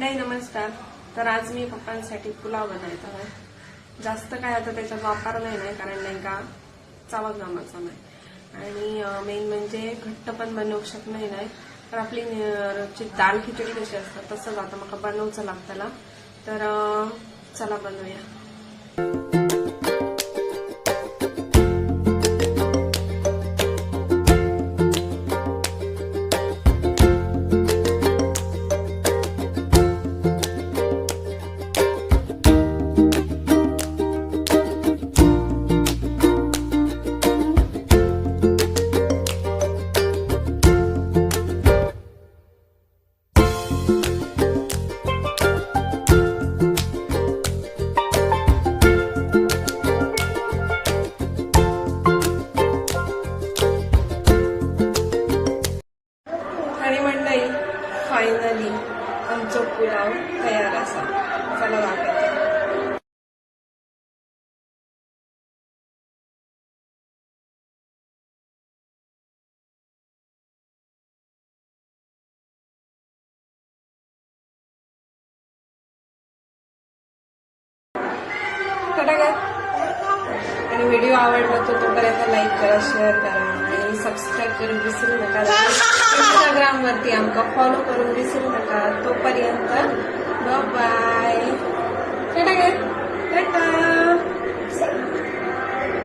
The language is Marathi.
मंडळी नमस्कार. तर आज मी पप्पांसाठी पुलाव बनवायचा आहे. जास्त काय आता त्याच्यात वापर नाही कारण नाही का चावा जमाचा नाही आणि मेन म्हणजे घट्ट पण बनवू शकत नाही. तर आपली रोजची दाल खिचडी कशी असतात तसंच आता मला बनवचं लागतं. तर चला बनवूया. मंडळी फायनली आमचा पुलाव तयार असा. चला दाखवते. आणि व्हिडिओ आवडला तर तोपर्यंत लाईक करा, शेअर करा आणि सबस्क्राईब करून विसरू नका. इंस्टाग्राम वरती आमका फॉलो करून विसरू नका. तोपर्यंत बाय. टाटा.